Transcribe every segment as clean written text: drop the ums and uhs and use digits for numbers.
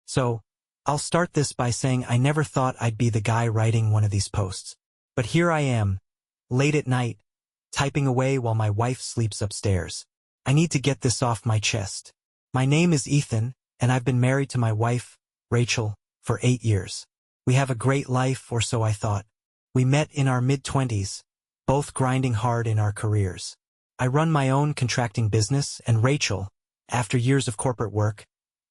So, I'll start this by saying I never thought I'd be the guy writing one of these posts. But here I am, late at night, typing away while my wife sleeps upstairs. I need to get this off my chest. My name is Ethan, and I've been married to my wife, Rachel, for 8 years. We have a great life, or so I thought. We met in our mid-20s, both grinding hard in our careers. I run my own contracting business, and Rachel, after years of corporate work,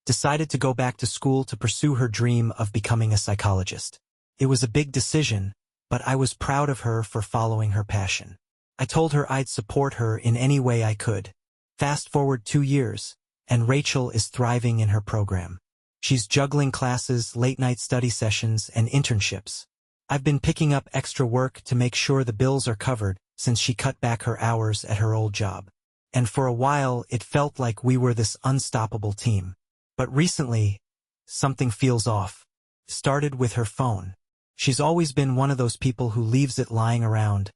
decided to go back to school to pursue her dream of becoming a psychologist. It was a big decision, but I was proud of her for following her passion. I told her I'd support her in any way I could. Fast forward 2 years, and Rachel is thriving in her program. She's juggling classes, late-night study sessions, and internships. I've been picking up extra work to make sure the bills are covered since she cut back her hours at her old job. And for a while, it felt like we were this unstoppable team. But recently, something feels off. Started with her phone. She's always been one of those people who leaves it lying around,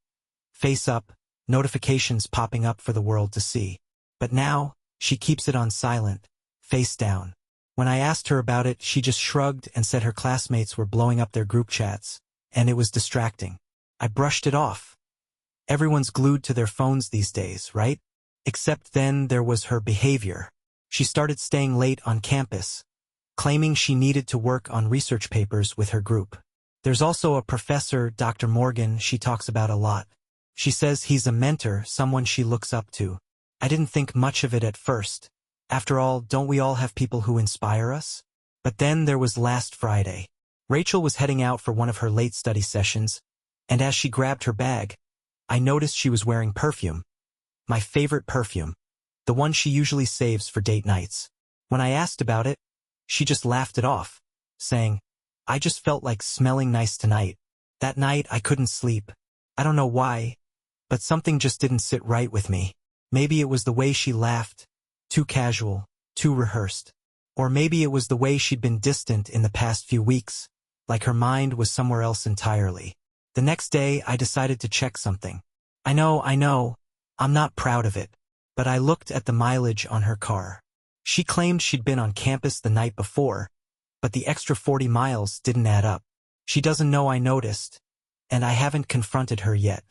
face up, notifications popping up for the world to see. But now, she keeps it on silent, face down. When I asked her about it, she just shrugged and said her classmates were blowing up their group chats, and it was distracting. I brushed it off. Everyone's glued to their phones these days, right? Except then there was her behavior. She started staying late on campus, claiming she needed to work on research papers with her group. There's also a professor, Dr. Morgan, she talks about a lot. She says he's a mentor, someone she looks up to. I didn't think much of it at first. After all, don't we all have people who inspire us? But then there was last Friday. Rachel was heading out for one of her late study sessions, and as she grabbed her bag, I noticed she was wearing perfume. My favorite perfume. The one she usually saves for date nights. When I asked about it, she just laughed it off, saying, "I just felt like smelling nice tonight. That night I couldn't sleep. I don't know why, but something just didn't sit right with me. Maybe it was the way she laughed, too casual, too rehearsed. Or maybe it was the way she'd been distant in the past few weeks, like her mind was somewhere else entirely." The next day, I decided to check something. I know, I'm not proud of it, but I looked at the mileage on her car. She claimed she'd been on campus the night before, but the extra 40 miles didn't add up. She doesn't know I noticed, and I haven't confronted her yet.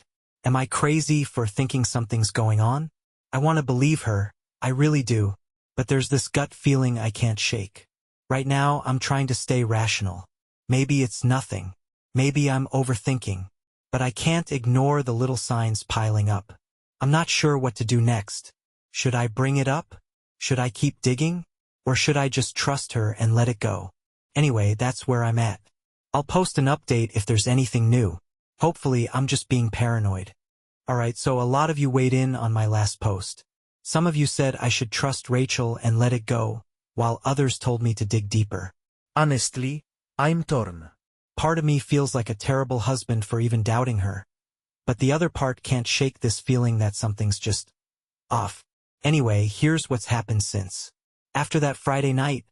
Am I crazy for thinking something's going on? I want to believe her, I really do, but there's this gut feeling I can't shake. Right now, I'm trying to stay rational. Maybe it's nothing. Maybe I'm overthinking. But I can't ignore the little signs piling up. I'm not sure what to do next. Should I bring it up? Should I keep digging? Or should I just trust her and let it go? Anyway, that's where I'm at. I'll post an update if there's anything new. Hopefully, I'm just being paranoid. Alright, so a lot of you weighed in on my last post. Some of you said I should trust Rachel and let it go, while others told me to dig deeper. Honestly, I'm torn. Part of me feels like a terrible husband for even doubting her. But the other part can't shake this feeling that something's just off. Anyway, here's what's happened since. After that Friday night,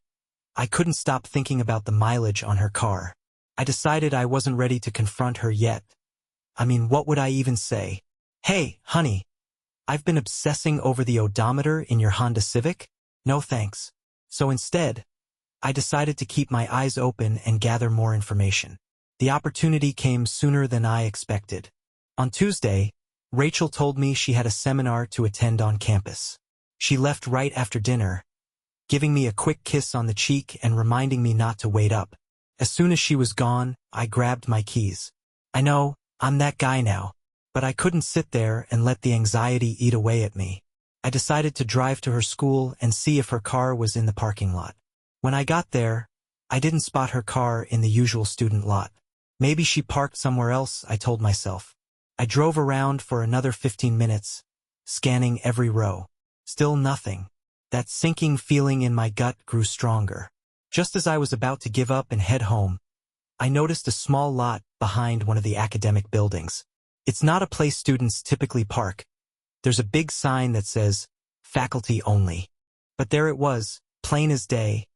I couldn't stop thinking about the mileage on her car. I decided I wasn't ready to confront her yet. I mean, what would I even say? "Hey, honey, I've been obsessing over the odometer in your Honda Civic? No thanks." So instead, I decided to keep my eyes open and gather more information. The opportunity came sooner than I expected. On Tuesday, Rachel told me she had a seminar to attend on campus. She left right after dinner, giving me a quick kiss on the cheek and reminding me not to wait up. As soon as she was gone, I grabbed my keys. I know, I'm that guy now, but I couldn't sit there and let the anxiety eat away at me. I decided to drive to her school and see if her car was in the parking lot. When I got there, I didn't spot her car in the usual student lot. Maybe she parked somewhere else, I told myself. I drove around for another 15 minutes, scanning every row. Still nothing. That sinking feeling in my gut grew stronger. Just as I was about to give up and head home, I noticed a small lot behind one of the academic buildings. It's not a place students typically park. There's a big sign that says, "Faculty Only." But there it was, plain as day.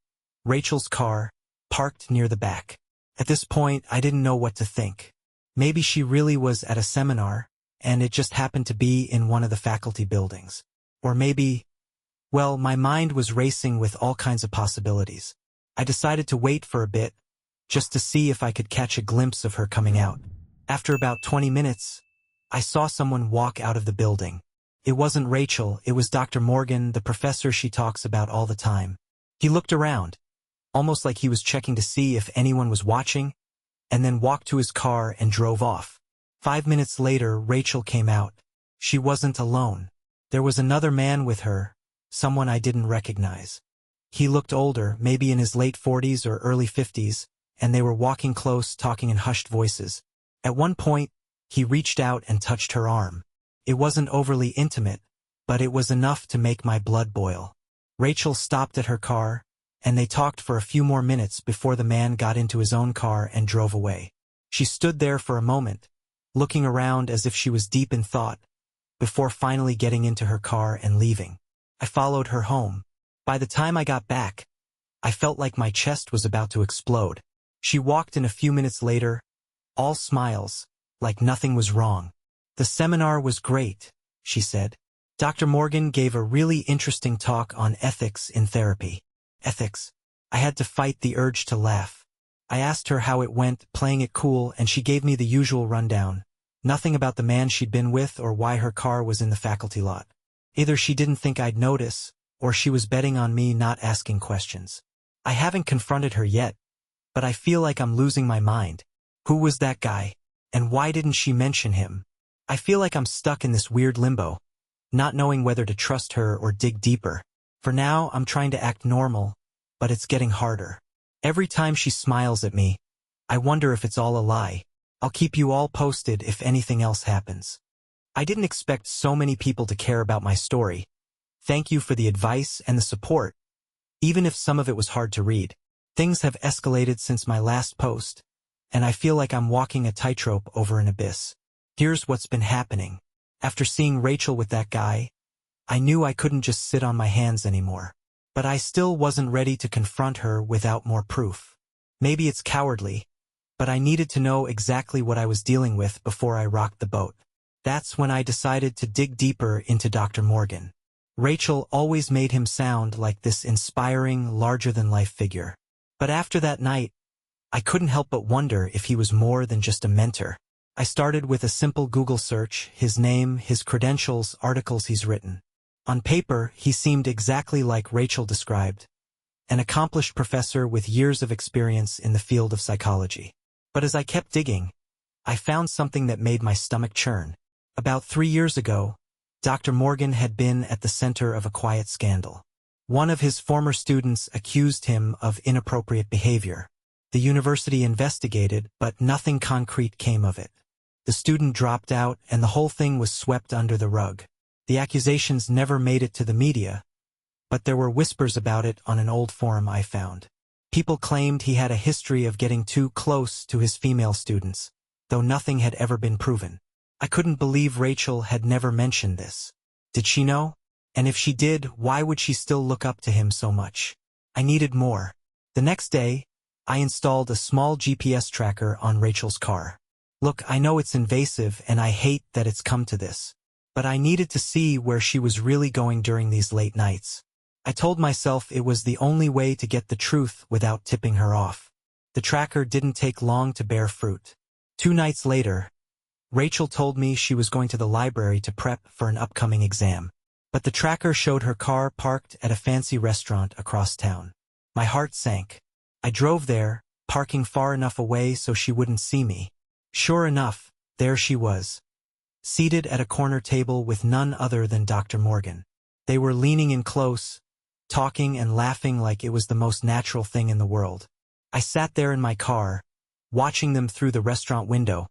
Rachel's car, parked near the back. At this point, I didn't know what to think. Maybe she really was at a seminar, and it just happened to be in one of the faculty buildings. Or maybe, well, my mind was racing with all kinds of possibilities. I decided to wait for a bit, just to see if I could catch a glimpse of her coming out. After about 20 minutes, I saw someone walk out of the building. It wasn't Rachel, it was Dr. Morgan, the professor she talks about all the time. He looked around, almost like he was checking to see if anyone was watching, and then walked to his car and drove off. 5 minutes later, Rachel came out. She wasn't alone. There was another man with her, someone I didn't recognize. He looked older, maybe in his late 40s or early 50s, and they were walking close, talking in hushed voices. At one point, he reached out and touched her arm. It wasn't overly intimate, but it was enough to make my blood boil. Rachel stopped at her car, and they talked for a few more minutes before the man got into his own car and drove away. She stood there for a moment, looking around as if she was deep in thought, before finally getting into her car and leaving. I followed her home. By the time I got back, I felt like my chest was about to explode. She walked in a few minutes later, all smiles, like nothing was wrong. "The seminar was great," she said. "Dr. Morgan gave a really interesting talk on ethics in therapy." Ethics. I had to fight the urge to laugh. I asked her how it went, playing it cool, and she gave me the usual rundown. Nothing about the man she'd been with or why her car was in the faculty lot. Either she didn't think I'd notice, or she was betting on me not asking questions. I haven't confronted her yet, but I feel like I'm losing my mind. Who was that guy? And why didn't she mention him? I feel like I'm stuck in this weird limbo, not knowing whether to trust her or dig deeper. For now, I'm trying to act normal, but it's getting harder. Every time she smiles at me, I wonder if it's all a lie. I'll keep you all posted if anything else happens. I didn't expect so many people to care about my story. Thank you for the advice and the support, even if some of it was hard to read. Things have escalated since my last post, and I feel like I'm walking a tightrope over an abyss. Here's what's been happening. After seeing Rachel with that guy, I knew I couldn't just sit on my hands anymore. But I still wasn't ready to confront her without more proof. Maybe it's cowardly, but I needed to know exactly what I was dealing with before I rocked the boat. That's when I decided to dig deeper into Dr. Morgan. Rachel always made him sound like this inspiring, larger-than-life figure. But after that night, I couldn't help but wonder if he was more than just a mentor. I started with a simple Google search, his name, his credentials, articles he's written. On paper, he seemed exactly like Rachel described, an accomplished professor with years of experience in the field of psychology. But as I kept digging, I found something that made my stomach churn. About 3 years ago, Dr. Morgan had been at the center of a quiet scandal. One of his former students accused him of inappropriate behavior. The university investigated, but nothing concrete came of it. The student dropped out, and the whole thing was swept under the rug. The accusations never made it to the media, but there were whispers about it on an old forum I found. People claimed he had a history of getting too close to his female students, though nothing had ever been proven. I couldn't believe Rachel had never mentioned this. Did she know? And if she did, why would she still look up to him so much? I needed more. The next day, I installed a small GPS tracker on Rachel's car. Look, I know it's invasive and I hate that it's come to this, but I needed to see where she was really going during these late nights. I told myself it was the only way to get the truth without tipping her off. The tracker didn't take long to bear fruit. 2 nights later, Rachel told me she was going to the library to prep for an upcoming exam, but the tracker showed her car parked at a fancy restaurant across town. My heart sank. I drove there, parking far enough away so she wouldn't see me. Sure enough, there she was, seated at a corner table with none other than Dr. Morgan. They were leaning in close, talking and laughing like it was the most natural thing in the world. I sat there in my car, watching them through the restaurant window,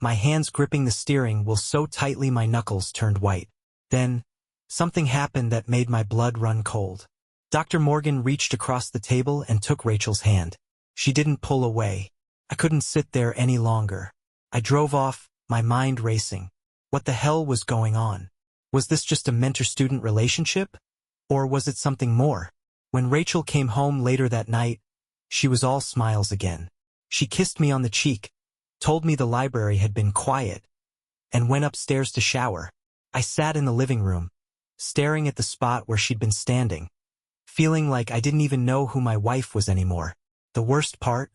my hands gripping the steering wheel so tightly my knuckles turned white. Then, something happened that made my blood run cold. Dr. Morgan reached across the table and took Rachel's hand. She didn't pull away. I couldn't sit there any longer. I drove off, my mind racing. What the hell was going on? Was this just a mentor-student relationship? Or was it something more? When Rachel came home later that night, she was all smiles again. She kissed me on the cheek, told me the library had been quiet, and went upstairs to shower. I sat in the living room, staring at the spot where she'd been standing, feeling like I didn't even know who my wife was anymore. The worst part?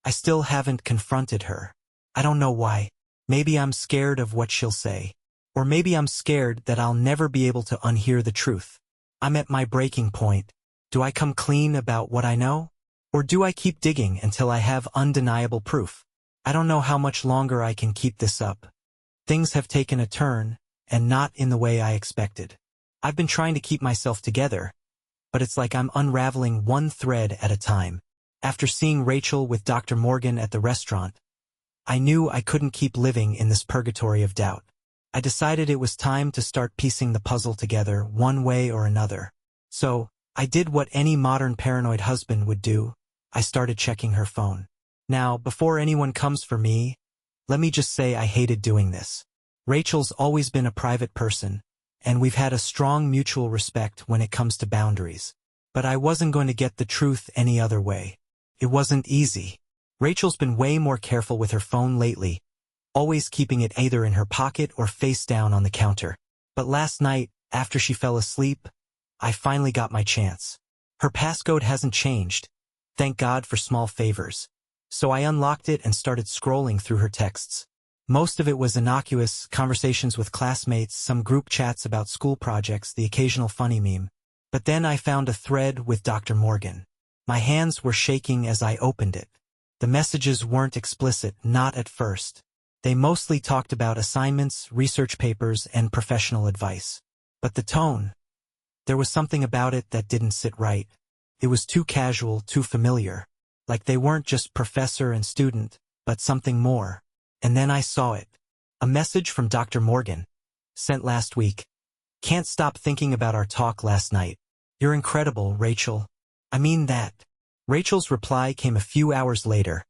I still haven't confronted her. I don't know why. Maybe I'm scared of what she'll say. Or maybe I'm scared that I'll never be able to unhear the truth. I'm at my breaking point. Do I come clean about what I know? Or do I keep digging until I have undeniable proof? I don't know how much longer I can keep this up. Things have taken a turn, and not in the way I expected. I've been trying to keep myself together, but it's like I'm unraveling one thread at a time. After seeing Rachel with Dr. Morgan at the restaurant, I knew I couldn't keep living in this purgatory of doubt. I decided it was time to start piecing the puzzle together one way or another. So, I did what any modern paranoid husband would do. I started checking her phone. Now, before anyone comes for me, let me just say I hated doing this. Rachel's always been a private person, and we've had a strong mutual respect when it comes to boundaries. But I wasn't going to get the truth any other way. It wasn't easy. Rachel's been way more careful with her phone lately, always keeping it either in her pocket or face down on the counter. But last night, after she fell asleep, I finally got my chance. Her passcode hasn't changed. Thank God for small favors. So I unlocked it and started scrolling through her texts. Most of it was innocuous, conversations with classmates, some group chats about school projects, the occasional funny meme. But then I found a thread with Dr. Morgan. My hands were shaking as I opened it. The messages weren't explicit, not at first. They mostly talked about assignments, research papers, and professional advice. But the tone, there was something about it that didn't sit right. It was too casual, too familiar. Like they weren't just professor and student, but something more. And then I saw it. A message from Dr. Morgan. Sent last week. Can't stop thinking about our talk last night. You're incredible, Rachel. I mean that. Rachel's reply came a few hours later.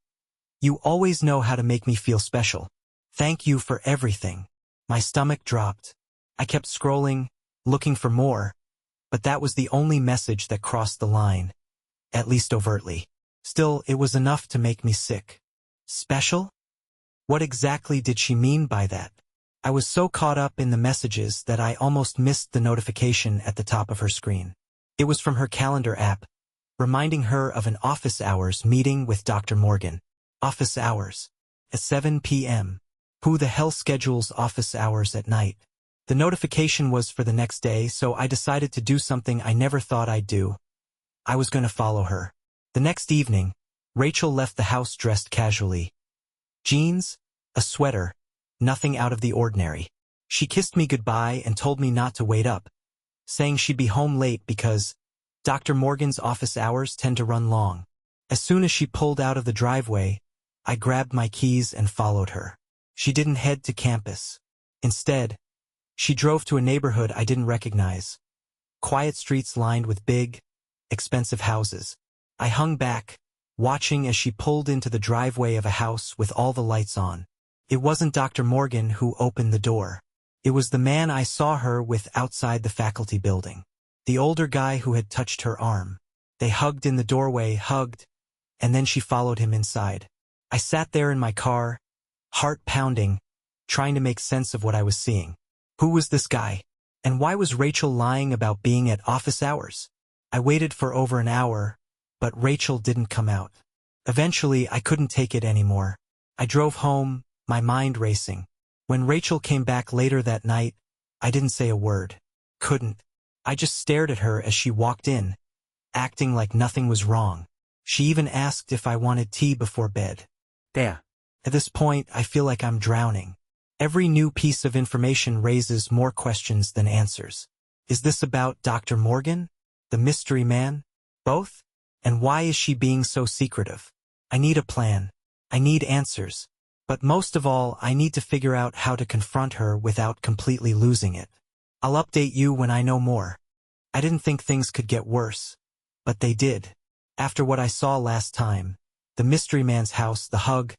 You always know how to make me feel special. Thank you for everything. My stomach dropped. I kept scrolling, looking for more, but that was the only message that crossed the line, at least overtly. Still, it was enough to make me sick. Special? What exactly did she mean by that? I was so caught up in the messages that I almost missed the notification at the top of her screen. It was from her calendar app, reminding her of an office hours meeting with Dr. Morgan. Office hours. At 7 p.m. Who the hell schedules office hours at night? The notification was for the next day, so I decided to do something I never thought I'd do. I was going to follow her. The next evening, Rachel left the house dressed casually. Jeans, a sweater, nothing out of the ordinary. She kissed me goodbye and told me not to wait up, saying she'd be home late because Dr. Morgan's office hours tend to run long. As soon as she pulled out of the driveway, I grabbed my keys and followed her. She didn't head to campus. Instead, she drove to a neighborhood I didn't recognize. Quiet streets lined with big, expensive houses. I hung back, watching as she pulled into the driveway of a house with all the lights on. It wasn't Dr. Morgan who opened the door. It was the man I saw her with outside the faculty building. The older guy who had touched her arm. They hugged in the doorway, and then she followed him inside. I sat there in my car, heart pounding, trying to make sense of what I was seeing. Who was this guy? And why was Rachel lying about being at office hours? I waited for over an hour, but Rachel didn't come out. Eventually, I couldn't take it anymore. I drove home, my mind racing. When Rachel came back later that night, I didn't say a word. Couldn't. I just stared at her as she walked in, acting like nothing was wrong. She even asked if I wanted tea before bed. There. At this point, I feel like I'm drowning. Every new piece of information raises more questions than answers. Is this about Dr. Morgan? The mystery man? Both? And why is she being so secretive? I need a plan. I need answers. But most of all, I need to figure out how to confront her without completely losing it. I'll update you when I know more. I didn't think things could get worse, but they did. After what I saw last time, the mystery man's house, the hug,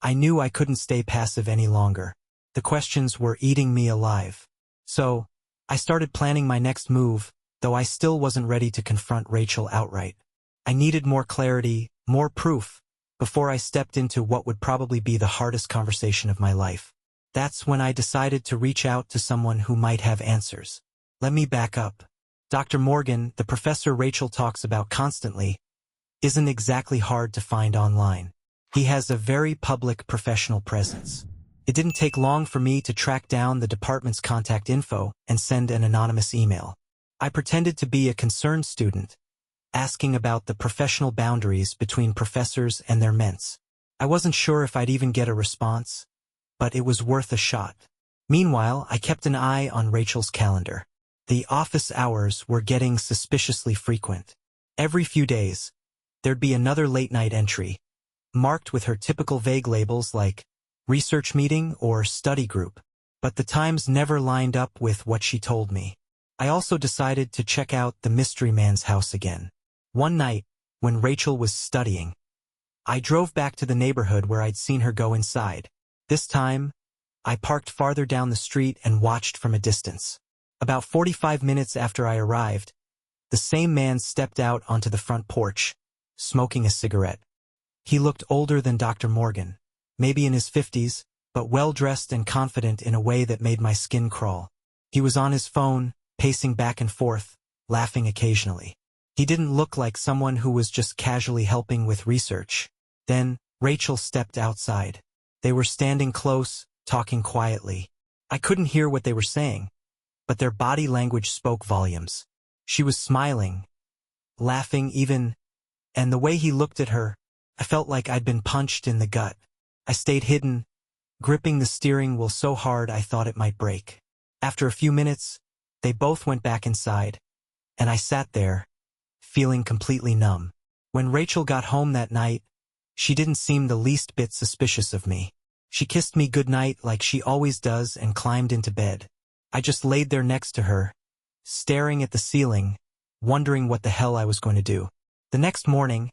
I knew I couldn't stay passive any longer. The questions were eating me alive. So, I started planning my next move, though I still wasn't ready to confront Rachel outright. I needed more clarity, more proof, before I stepped into what would probably be the hardest conversation of my life. That's when I decided to reach out to someone who might have answers. Let me back up. Dr. Morgan, the professor Rachel talks about constantly, isn't exactly hard to find online. He has a very public professional presence. It didn't take long for me to track down the department's contact info and send an anonymous email. I pretended to be a concerned student, asking about the professional boundaries between professors and their ments. I wasn't sure if I'd even get a response, but it was worth a shot. Meanwhile, I kept an eye on Rachel's calendar. The office hours were getting suspiciously frequent. Every few days, there'd be another late-night entry, marked with her typical vague labels like research meeting or study group, but the times never lined up with what she told me. I also decided to check out the mystery man's house again. One night, when Rachel was studying, I drove back to the neighborhood where I'd seen her go inside. This time, I parked farther down the street and watched from a distance. About 45 minutes after I arrived, the same man stepped out onto the front porch, smoking a cigarette. He looked older than Dr. Morgan, maybe in his 50s, but well-dressed and confident in a way that made my skin crawl. He was on his phone, pacing back and forth, laughing occasionally. He didn't look like someone who was just casually helping with research. Then, Rachel stepped outside. They were standing close, talking quietly. I couldn't hear what they were saying, but their body language spoke volumes. She was smiling, laughing even, and the way he looked at her, I felt like I'd been punched in the gut. I stayed hidden, gripping the steering wheel so hard I thought it might break. After a few minutes, they both went back inside, and I sat there, feeling completely numb. When Rachel got home that night, she didn't seem the least bit suspicious of me. She kissed me goodnight like she always does and climbed into bed. I just laid there next to her, staring at the ceiling, wondering what the hell I was going to do. The next morning,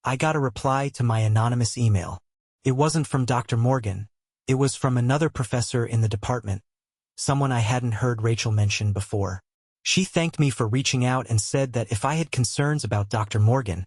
I got a reply to my anonymous email. It wasn't from Dr. Morgan. It was from another professor in the department, someone I hadn't heard Rachel mention before. She thanked me for reaching out and said that if I had concerns about Dr. Morgan,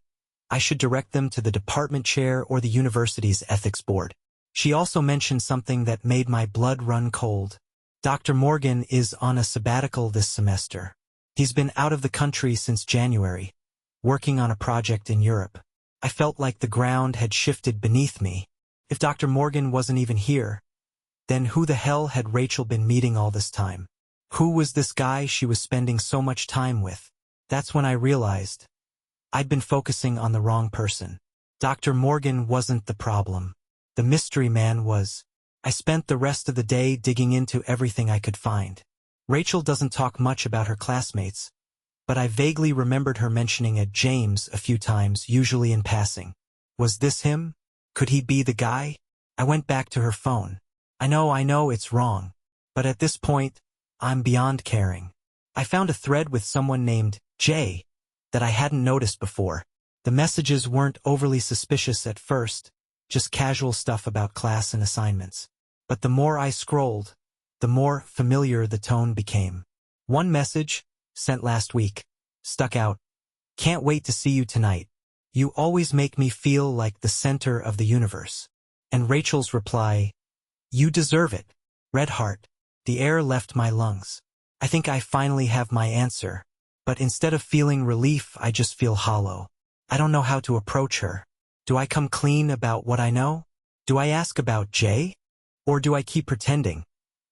I should direct them to the department chair or the university's ethics board. She also mentioned something that made my blood run cold. Dr. Morgan is on a sabbatical this semester. He's been out of the country since January, working on a project in Europe. I felt like the ground had shifted beneath me. If Dr. Morgan wasn't even here, then who the hell had Rachel been meeting all this time? Who was this guy she was spending so much time with? That's when I realized I'd been focusing on the wrong person. Dr. Morgan wasn't the problem. The mystery man was. I spent the rest of the day digging into everything I could find. Rachel doesn't talk much about her classmates, but I vaguely remembered her mentioning a James a few times, usually in passing. Was this him? Could he be the guy? I went back to her phone. I know it's wrong, but at this point, I'm beyond caring. I found a thread with someone named Jay that I hadn't noticed before. The messages weren't overly suspicious at first, just casual stuff about class and assignments. But the more I scrolled, the more familiar the tone became. One message, sent last week, stuck out. Can't wait to see you tonight. You always make me feel like the center of the universe. And Rachel's reply, you deserve it. Red heart. The air left my lungs. I think I finally have my answer. But instead of feeling relief, I just feel hollow. I don't know how to approach her. Do I come clean about what I know? Do I ask about Jay? Or do I keep pretending,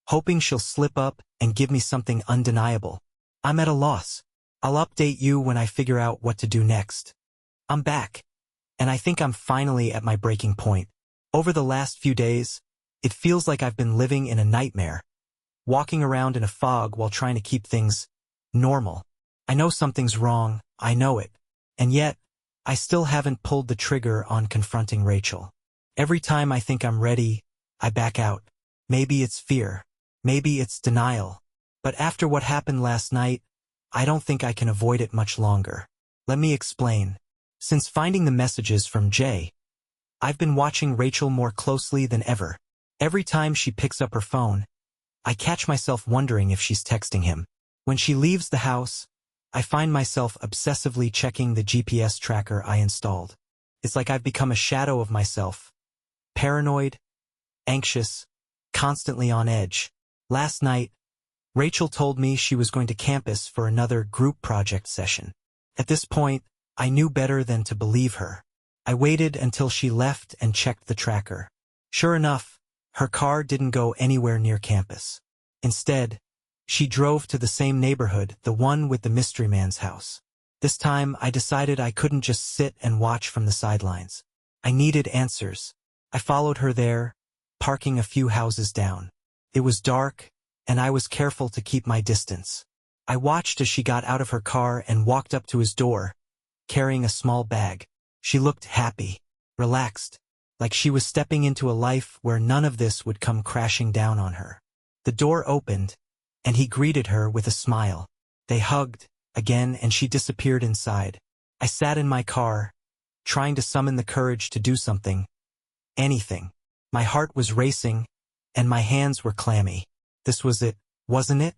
hoping she'll slip up and give me something undeniable? I'm at a loss. I'll update you when I figure out what to do next. I'm back, and I think I'm finally at my breaking point. Over the last few days, it feels like I've been living in a nightmare, walking around in a fog while trying to keep things normal. I know something's wrong, I know it, and yet, I still haven't pulled the trigger on confronting Rachel. Every time I think I'm ready, I back out. Maybe it's fear. Maybe it's denial. But after what happened last night, I don't think I can avoid it much longer. Let me explain. Since finding the messages from Jay, I've been watching Rachel more closely than ever. Every time she picks up her phone, I catch myself wondering if she's texting him. When she leaves the house, I find myself obsessively checking the GPS tracker I installed. It's like I've become a shadow of myself. Paranoid, anxious, constantly on edge. Last night, Rachel told me she was going to campus for another group project session. At this point, I knew better than to believe her. I waited until she left and checked the tracker. Sure enough, her car didn't go anywhere near campus. Instead, she drove to the same neighborhood, the one with the mystery man's house. This time, I decided I couldn't just sit and watch from the sidelines. I needed answers. I followed her there, parking a few houses down. It was dark, and I was careful to keep my distance. I watched as she got out of her car and walked up to his door, carrying a small bag. She looked happy, relaxed, like she was stepping into a life where none of this would come crashing down on her. The door opened, and he greeted her with a smile. They hugged again, and she disappeared inside. I sat in my car, trying to summon the courage to do something. Anything. My heart was racing, and my hands were clammy. This was it, wasn't it?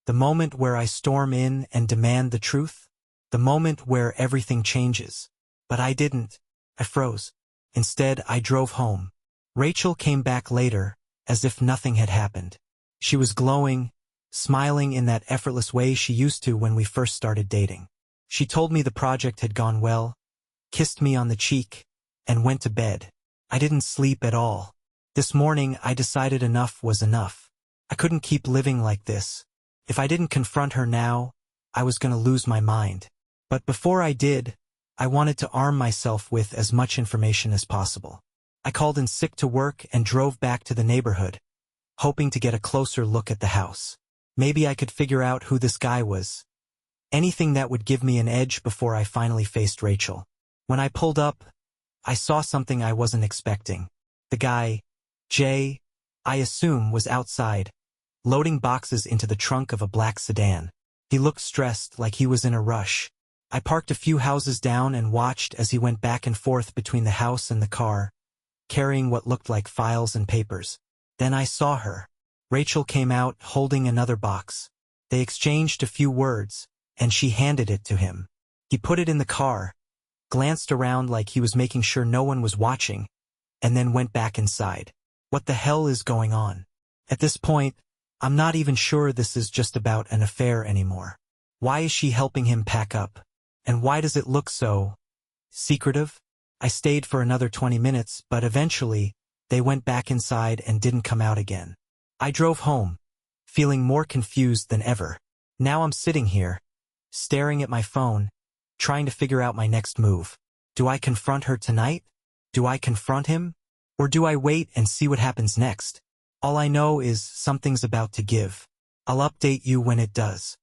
The moment where I storm in and demand the truth? The moment where everything changes. But I didn't. I froze. Instead, I drove home. Rachel came back later, as if nothing had happened. She was glowing, smiling in that effortless way she used to when we first started dating. She told me the project had gone well, kissed me on the cheek, and went to bed. I didn't sleep at all. This morning, I decided enough was enough. I couldn't keep living like this. If I didn't confront her now, I was going to lose my mind. But before I did, I wanted to arm myself with as much information as possible. I called in sick to work and drove back to the neighborhood, hoping to get a closer look at the house. Maybe I could figure out who this guy was. Anything that would give me an edge before I finally faced Rachel. When I pulled up, I saw something I wasn't expecting. The guy, Jay, I assume, was outside, loading boxes into the trunk of a black sedan. He looked stressed, like he was in a rush. I parked a few houses down and watched as he went back and forth between the house and the car, carrying what looked like files and papers. Then I saw her. Rachel came out holding another box. They exchanged a few words, and she handed it to him. He put it in the car, glanced around like he was making sure no one was watching, and then went back inside. What the hell is going on? At this point, I'm not even sure this is just about an affair anymore. Why is she helping him pack up? And why does it look so secretive? I stayed for another 20 minutes, but eventually, they went back inside and didn't come out again. I drove home, feeling more confused than ever. Now I'm sitting here, staring at my phone, trying to figure out my next move. Do I confront her tonight? Do I confront him? Or do I wait and see what happens next? All I know is something's about to give. I'll update you when it does.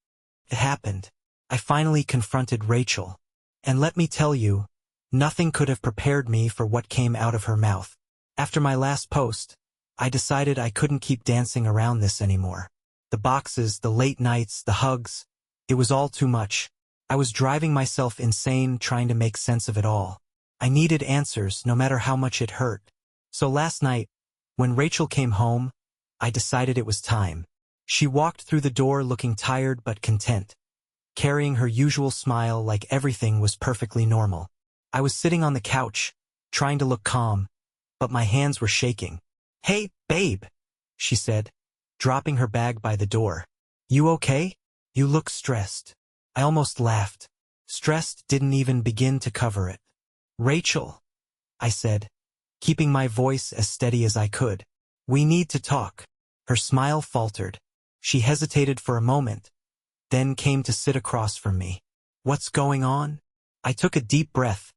It happened. I finally confronted Rachel. And let me tell you, nothing could have prepared me for what came out of her mouth. After my last post, I decided I couldn't keep dancing around this anymore. The boxes, the late nights, the hugs, it was all too much. I was driving myself insane trying to make sense of it all. I needed answers, no matter how much it hurt. So last night, when Rachel came home, I decided it was time. She walked through the door looking tired but content, carrying her usual smile like everything was perfectly normal. I was sitting on the couch, trying to look calm, but my hands were shaking. "Hey, babe," she said, dropping her bag by the door. "You okay? You look stressed." I almost laughed. Stressed didn't even begin to cover it. "Rachel," I said, keeping my voice as steady as I could. "We need to talk." Her smile faltered. She hesitated for a moment, then came to sit across from me. "What's going on?" I took a deep breath,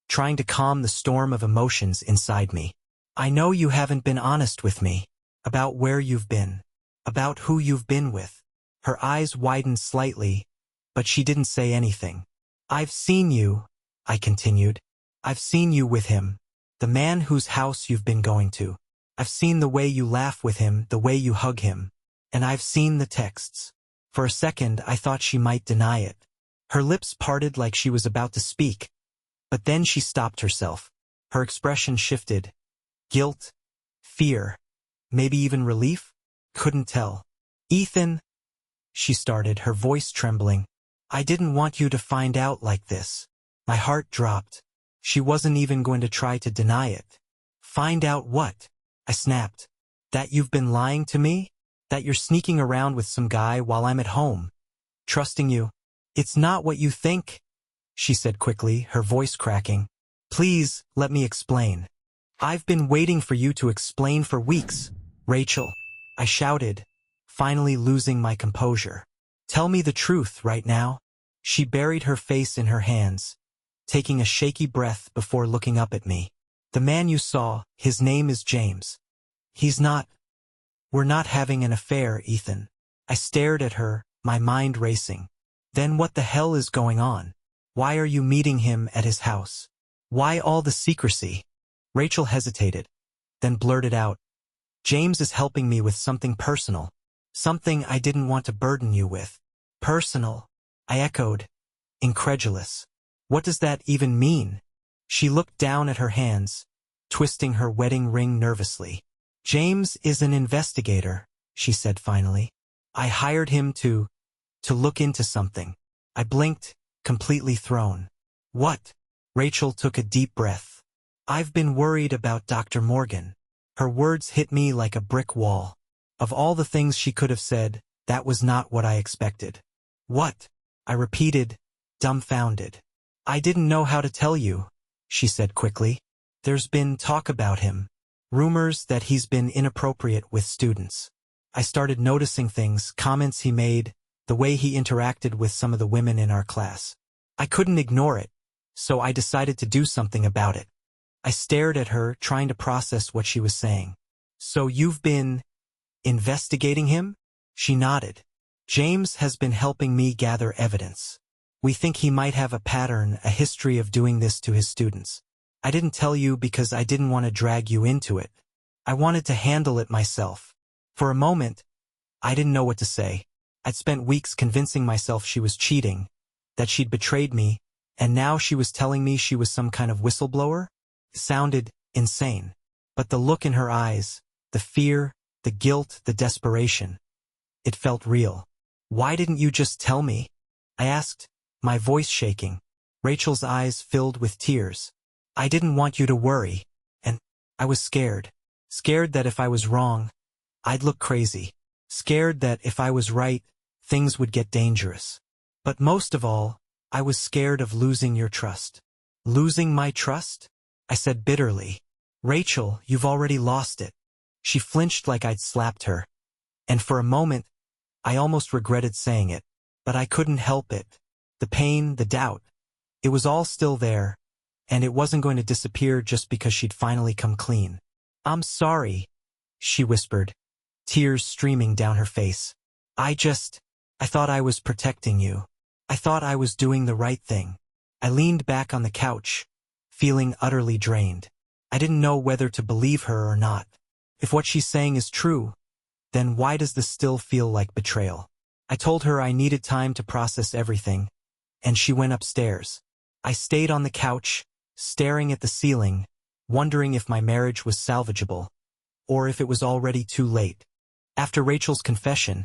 trying to calm the storm of emotions inside me. "I know you haven't been honest with me about where you've been, about who you've been with." Her eyes widened slightly, but she didn't say anything. "I've seen you," I continued. "I've seen you with him, the man whose house you've been going to. I've seen the way you laugh with him, the way you hug him. And I've seen the texts." For a second, I thought she might deny it. Her lips parted like she was about to speak, but then she stopped herself. Her expression shifted. Guilt, fear, maybe even relief? Couldn't tell. "Ethan," she started, her voice trembling. "I didn't want you to find out like this." My heart dropped. She wasn't even going to try to deny it. "Find out what?" I snapped. "That you've been lying to me? That you're sneaking around with some guy while I'm at home, trusting you. It's not what you think, she said quickly, her voice cracking. Please, let me explain. I've been waiting for you to explain for weeks, Rachel, I shouted, finally losing my composure. Tell me the truth right now. She buried her face in her hands, taking a shaky breath before looking up at me. The man you saw, his name is James. We're not having an affair, Ethan. I stared at her, my mind racing. Then what the hell is going on? Why are you meeting him at his house? Why all the secrecy? Rachel hesitated, then blurted out, James is helping me with something personal. Something I didn't want to burden you with. Personal? I echoed, incredulous. What does that even mean? She looked down at her hands, twisting her wedding ring nervously. James is an investigator, she said finally. I hired him to look into something. I blinked, completely thrown. What? Rachel took a deep breath. I've been worried about Dr. Morgan. Her words hit me like a brick wall. Of all the things she could have said, that was not what I expected. What? I repeated, dumbfounded. I didn't know how to tell you, she said quickly. There's been talk about him. Rumors that he's been inappropriate with students. I started noticing things, comments he made, the way he interacted with some of the women in our class. I couldn't ignore it, so I decided to do something about it. I stared at her, trying to process what she was saying. So you've been investigating him? She nodded. James has been helping me gather evidence. We think he might have a pattern, a history of doing this to his students. I didn't tell you because I didn't want to drag you into it. I wanted to handle it myself. For a moment, I didn't know what to say. I'd spent weeks convincing myself she was cheating, that she'd betrayed me, and now she was telling me she was some kind of whistleblower? It sounded insane. But the look in her eyes, the fear, the guilt, the desperation, it felt real. Why didn't you just tell me? I asked, my voice shaking. Rachel's eyes filled with tears. I didn't want you to worry, and I was scared. Scared that if I was wrong, I'd look crazy. Scared that if I was right, things would get dangerous. But most of all, I was scared of losing your trust. Losing my trust? I said bitterly. Rachel, you've already lost it. She flinched like I'd slapped her. And for a moment, I almost regretted saying it. But I couldn't help it. The pain, the doubt. It was all still there. And it wasn't going to disappear just because she'd finally come clean. I'm sorry, she whispered, tears streaming down her face. I thought I was protecting you. I thought I was doing the right thing. I leaned back on the couch, feeling utterly drained. I didn't know whether to believe her or not. If what she's saying is true, then why does this still feel like betrayal? I told her I needed time to process everything, and she went upstairs. I stayed on the couch, staring at the ceiling, wondering if my marriage was salvageable, or if it was already too late. After Rachel's confession,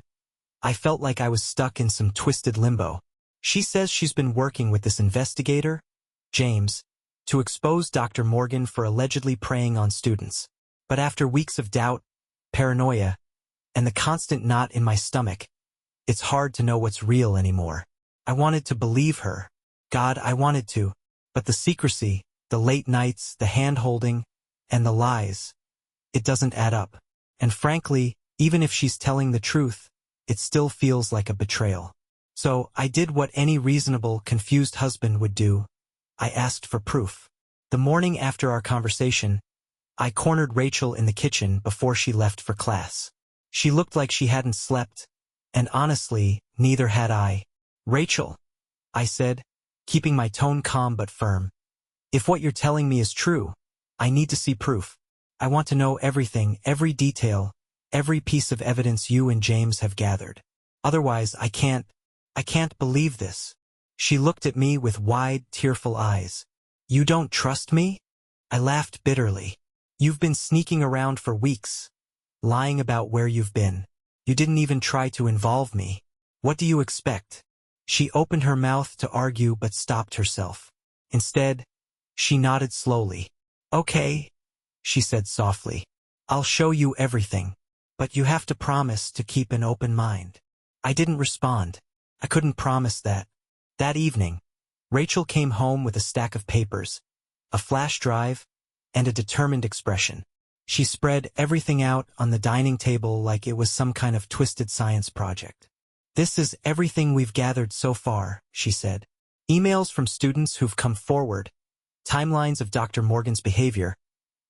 I felt like I was stuck in some twisted limbo. She says she's been working with this investigator, James, to expose Dr. Morgan for allegedly preying on students. But after weeks of doubt, paranoia, and the constant knot in my stomach, it's hard to know what's real anymore. I wanted to believe her. God, I wanted to. But the secrecy, the late nights, the hand-holding, and the lies, it doesn't add up. And frankly, even if she's telling the truth, it still feels like a betrayal. So I did what any reasonable, confused husband would do. I asked for proof. The morning after our conversation, I cornered Rachel in the kitchen before she left for class. She looked like she hadn't slept, and honestly, neither had I. Rachel, I said, keeping my tone calm but firm. If what you're telling me is true, I need to see proof. I want to know everything, every detail, every piece of evidence you and James have gathered. Otherwise, I can't believe this. She looked at me with wide, tearful eyes. You don't trust me? I laughed bitterly. You've been sneaking around for weeks, lying about where you've been. You didn't even try to involve me. What do you expect? She opened her mouth to argue but stopped herself. Instead, she nodded slowly. Okay, she said softly. I'll show you everything. But you have to promise to keep an open mind. I didn't respond. I couldn't promise that. That evening, Rachel came home with a stack of papers, a flash drive, and a determined expression. She spread everything out on the dining table like it was some kind of twisted science project. "This is everything we've gathered so far," she said. "Emails from students who've come forward, timelines of Dr. Morgan's behavior,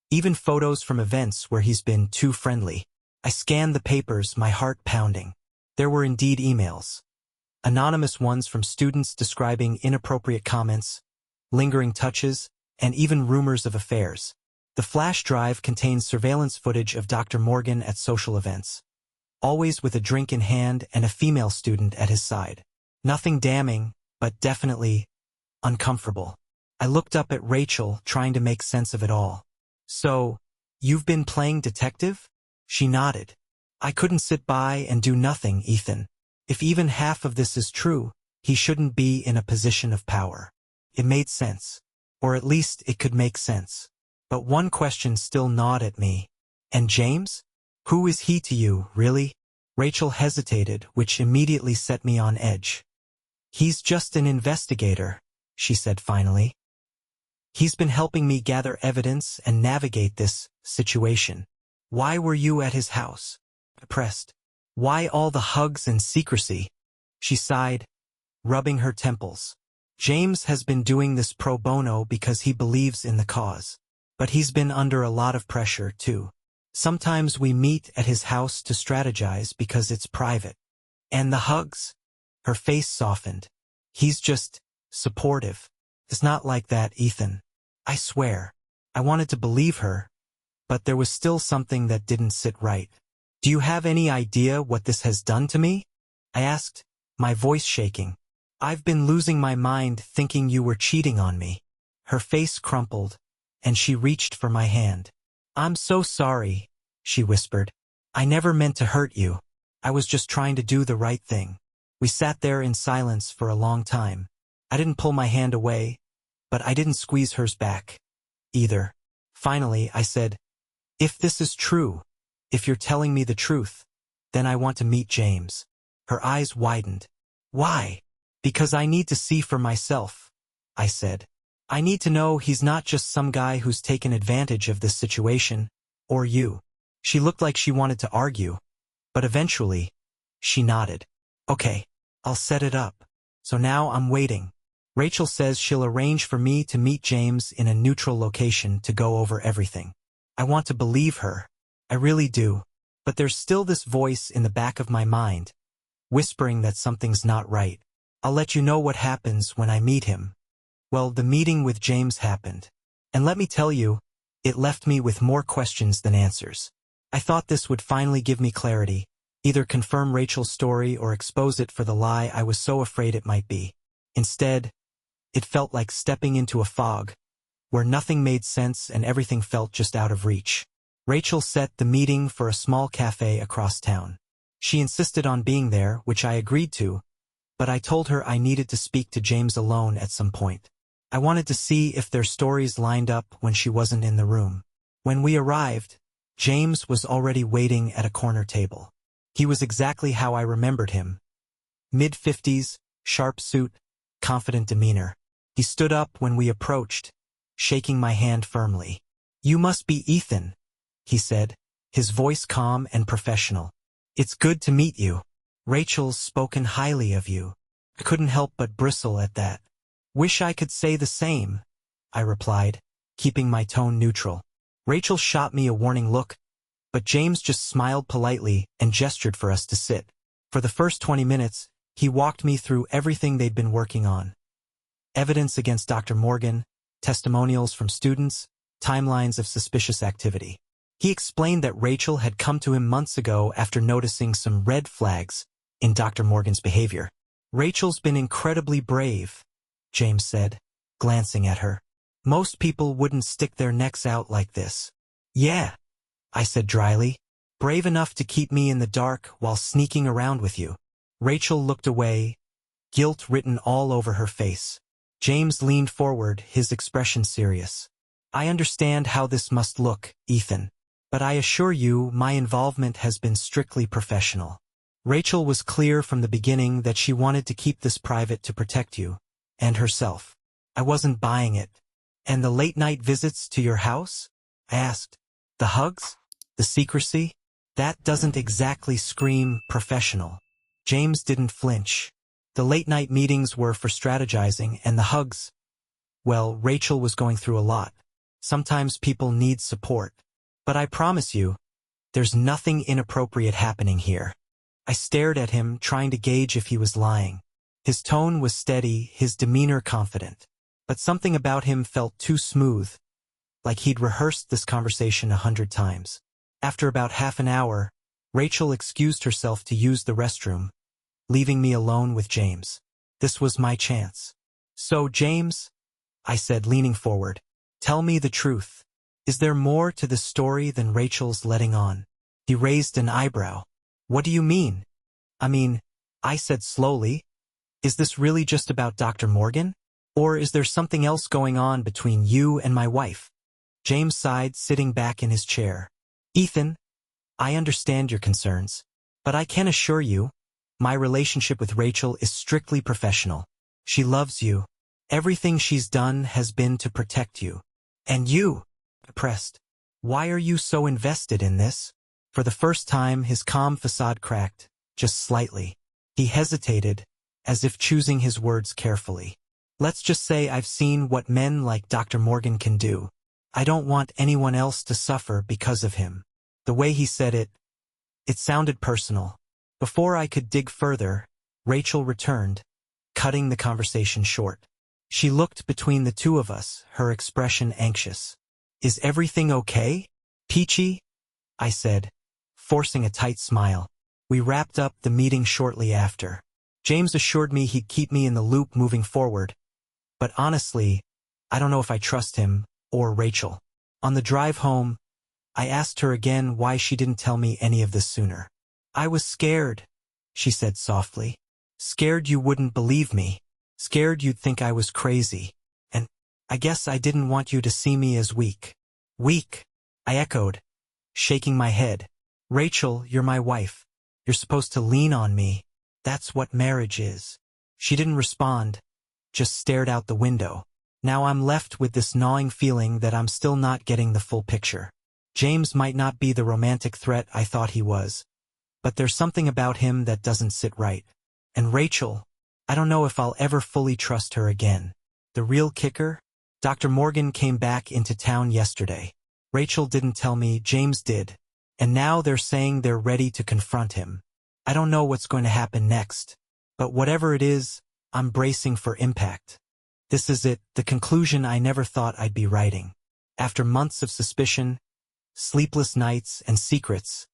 even photos from events where he's been too friendly." I scanned the papers, my heart pounding. There were indeed emails. Anonymous ones from students describing inappropriate comments, lingering touches, and even rumors of affairs. The flash drive contains surveillance footage of Dr. Morgan at social events, always with a drink in hand and a female student at his side. Nothing damning, but definitely uncomfortable. I looked up at Rachel, trying to make sense of it all. "So, you've been playing detective?" She nodded. "I couldn't sit by and do nothing, Ethan. If even half of this is true, he shouldn't be in a position of power." It made sense. Or at least it could make sense. But one question still gnawed at me. "And James? Who is he to you, really?" Rachel hesitated, which immediately set me on edge. "He's just an investigator," she said finally. "He's been helping me gather evidence and navigate this situation." "Why were you at his house?" I pressed. "Why all the hugs and secrecy?" She sighed, rubbing her temples. "James has been doing this pro bono because he believes in the cause. But he's been under a lot of pressure, too. Sometimes we meet at his house to strategize because it's private. And the hugs?" Her face softened. "He's just supportive. It's not like that, Ethan." I swear. I wanted to believe her, but there was still something that didn't sit right. "Do you have any idea what this has done to me?" I asked, my voice shaking. "I've been losing my mind thinking you were cheating on me." Her face crumpled, and she reached for my hand. "I'm so sorry," she whispered. "I never meant to hurt you. I was just trying to do the right thing." We sat there in silence for a long time. I didn't pull my hand away, but I didn't squeeze hers back either. Finally, I said, "If this is true, if you're telling me the truth, then I want to meet James." Her eyes widened. "Why?" "Because I need to see for myself," I said. "I need to know he's not just some guy who's taken advantage of this situation, or you." She looked like she wanted to argue, but eventually, she nodded. "Okay, I'll set it up." So now I'm waiting. Rachel says she'll arrange for me to meet James in a neutral location to go over everything. I want to believe her. I really do. But there's still this voice in the back of my mind, whispering that something's not right. "I'll let you know what happens when I meet him." Well, the meeting with James happened. And let me tell you, it left me with more questions than answers. I thought this would finally give me clarity, either confirm Rachel's story or expose it for the lie I was so afraid it might be. Instead, it felt like stepping into a fog, where nothing made sense and everything felt just out of reach. Rachel set the meeting for a small cafe across town. She insisted on being there, which I agreed to, but I told her I needed to speak to James alone at some point. I wanted to see if their stories lined up when she wasn't in the room. When we arrived, James was already waiting at a corner table. He was exactly how I remembered him. Mid-50s, sharp suit, confident demeanor. He stood up when we approached, shaking my hand firmly. "You must be Ethan," he said, his voice calm and professional. "It's good to meet you. Rachel's spoken highly of you." I couldn't help but bristle at that. "Wish I could say the same," I replied, keeping my tone neutral. Rachel shot me a warning look, but James just smiled politely and gestured for us to sit. For the first 20 minutes, he walked me through everything they'd been working on. Evidence against Dr. Morgan, testimonials from students, timelines of suspicious activity. He explained that Rachel had come to him months ago after noticing some red flags in Dr. Morgan's behavior. "Rachel's been incredibly brave," James said, glancing at her. "Most people wouldn't stick their necks out like this." "Yeah," I said dryly. "Brave enough to keep me in the dark while sneaking around with you." Rachel looked away, guilt written all over her face. James leaned forward, his expression serious. "I understand how this must look, Ethan. But I assure you, my involvement has been strictly professional. Rachel was clear from the beginning that she wanted to keep this private to protect you, and herself. I wasn't buying it. And the late-night visits to your house? I asked. The hugs? The secrecy? That doesn't exactly scream professional. James didn't flinch. The late-night meetings were for strategizing, and the hugs, well, Rachel was going through a lot. Sometimes people need support. But I promise you, there's nothing inappropriate happening here. I stared at him, trying to gauge if he was lying. His tone was steady, his demeanor confident. But something about him felt too smooth, like he'd rehearsed this conversation 100 times. After about half an hour, Rachel excused herself to use the restroom, leaving me alone with James. This was my chance. So, James, I said, leaning forward, tell me the truth. Is there more to this story than Rachel's letting on? He raised an eyebrow. What do you mean? I said slowly, is this really just about Dr. Morgan? Or is there something else going on between you and my wife? James sighed, sitting back in his chair. Ethan, I understand your concerns, but I can assure you, my relationship with Rachel is strictly professional. She loves you. Everything she's done has been to protect you. And you, pressed. Why are you so invested in this? For the first time, his calm facade cracked, just slightly. He hesitated, as if choosing his words carefully. Let's just say I've seen what men like Dr. Morgan can do. I don't want anyone else to suffer because of him. The way he said it sounded personal. Before I could dig further, Rachel returned, cutting the conversation short. She looked between the two of us, her expression anxious. Is everything okay, Peachy? I said, forcing a tight smile. We wrapped up the meeting shortly after. James assured me he'd keep me in the loop moving forward. But honestly, I don't know if I trust him or Rachel. On the drive home, I asked her again why she didn't tell me any of this sooner. I was scared, she said softly. Scared you wouldn't believe me. Scared you'd think I was crazy. And I guess I didn't want you to see me as weak. Weak, I echoed, shaking my head. Rachel, you're my wife. You're supposed to lean on me. That's what marriage is. She didn't respond, just stared out the window. Now I'm left with this gnawing feeling that I'm still not getting the full picture. James might not be the romantic threat I thought he was, but there's something about him that doesn't sit right. And Rachel, I don't know if I'll ever fully trust her again. The real kicker? Dr. Morgan came back into town yesterday. Rachel didn't tell me, James did. And now they're saying they're ready to confront him. I don't know what's going to happen next. But whatever it is, I'm bracing for impact. This is it, the conclusion I never thought I'd be writing. After months of suspicion, sleepless nights, and secrets,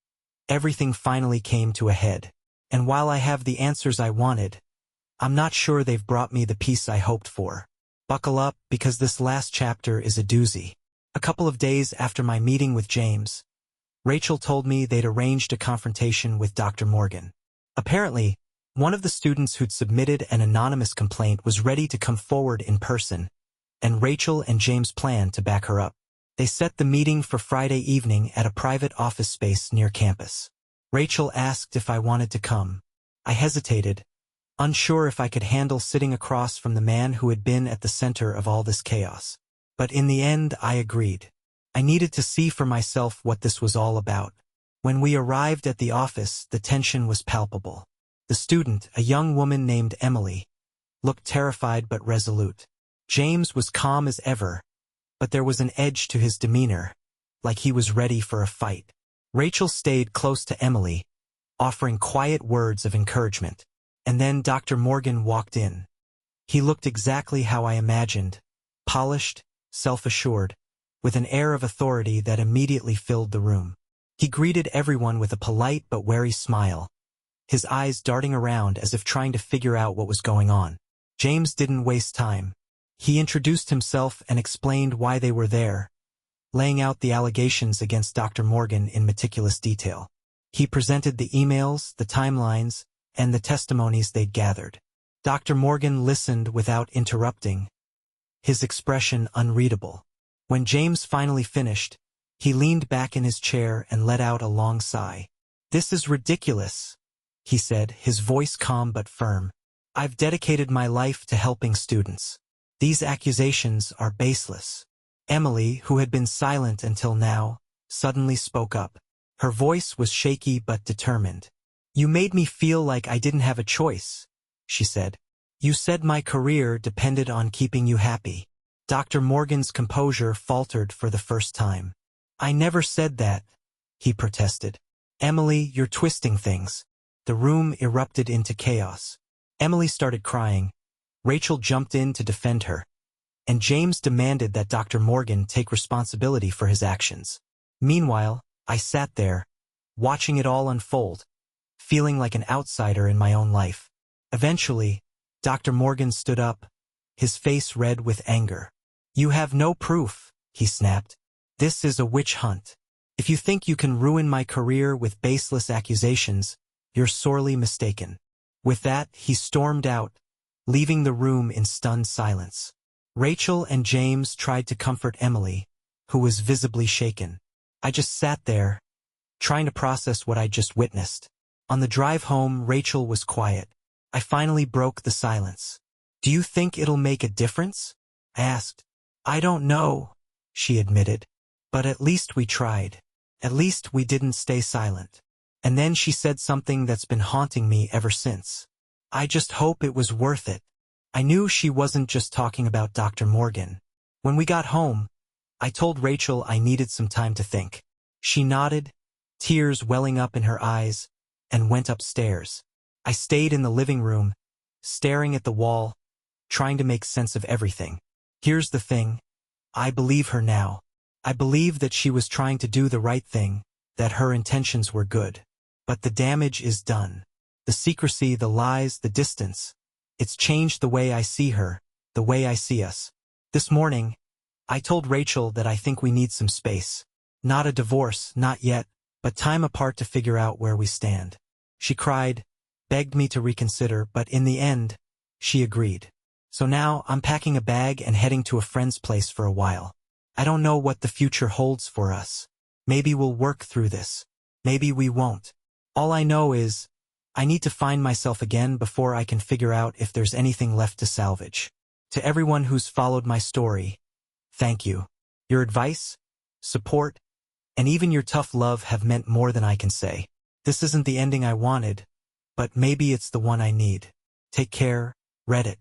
everything finally came to a head. And while I have the answers I wanted, I'm not sure they've brought me the peace I hoped for. Buckle up, because this last chapter is a doozy. A couple of days after my meeting with James, Rachel told me they'd arranged a confrontation with Dr. Morgan. Apparently, one of the students who'd submitted an anonymous complaint was ready to come forward in person, and Rachel and James planned to back her up. They set the meeting for Friday evening at a private office space near campus. Rachel asked if I wanted to come. I hesitated, unsure if I could handle sitting across from the man who had been at the center of all this chaos. But in the end, I agreed. I needed to see for myself what this was all about. When we arrived at the office, the tension was palpable. The student, a young woman named Emily, looked terrified but resolute. James was calm as ever, but there was an edge to his demeanor, like he was ready for a fight. Rachel stayed close to Emily, offering quiet words of encouragement. And then Dr. Morgan walked in. He looked exactly how I imagined, polished, self-assured, with an air of authority that immediately filled the room. He greeted everyone with a polite but wary smile, his eyes darting around as if trying to figure out what was going on. James didn't waste time. He introduced himself and explained why they were there, laying out the allegations against Dr. Morgan in meticulous detail. He presented the emails, the timelines, and the testimonies they'd gathered. Dr. Morgan listened without interrupting, his expression unreadable. When James finally finished, He leaned back in his chair and let out a long sigh. "This is ridiculous," he said, his voice calm but firm. "I've dedicated my life to helping students. These accusations are baseless." Emily, who had been silent until now, suddenly spoke up. Her voice was shaky but determined. "You made me feel like I didn't have a choice," she said. "You said my career depended on keeping you happy." Dr. Morgan's composure faltered for the first time. "I never said that," he protested. "Emily, you're twisting things." The room erupted into chaos. Emily started crying. Rachel jumped in to defend her, and James demanded that Dr. Morgan take responsibility for his actions. Meanwhile, I sat there, watching it all unfold, feeling like an outsider in my own life. Eventually, Dr. Morgan stood up, his face red with anger. "You have no proof," he snapped. "This is a witch hunt. If you think you can ruin my career with baseless accusations, you're sorely mistaken." With that, he stormed out, leaving the room in stunned silence. Rachel and James tried to comfort Emily, who was visibly shaken. I just sat there, trying to process what I just witnessed. On the drive home, Rachel was quiet. I finally broke the silence. "Do you think it'll make a difference?" I asked. "I don't know," she admitted. "But at least we tried. At least we didn't stay silent." And then she said something that's been haunting me ever since. "I just hope it was worth it." I knew she wasn't just talking about Dr. Morgan. When we got home, I told Rachel I needed some time to think. She nodded, tears welling up in her eyes, and went upstairs. I stayed in the living room, staring at the wall, trying to make sense of everything. Here's the thing. I believe her now. I believe that she was trying to do the right thing, that her intentions were good. But the damage is done. The secrecy, the lies, the distance. It's changed the way I see her, the way I see us. This morning, I told Rachel that I think we need some space. Not a divorce, not yet, but time apart to figure out where we stand. She cried, begged me to reconsider, but in the end, she agreed. So now I'm packing a bag and heading to a friend's place for a while. I don't know what the future holds for us. Maybe we'll work through this. Maybe we won't. All I know is, I need to find myself again before I can figure out if there's anything left to salvage. To everyone who's followed my story, thank you. Your advice, support, and even your tough love have meant more than I can say. This isn't the ending I wanted, but maybe it's the one I need. Take care, Reddit.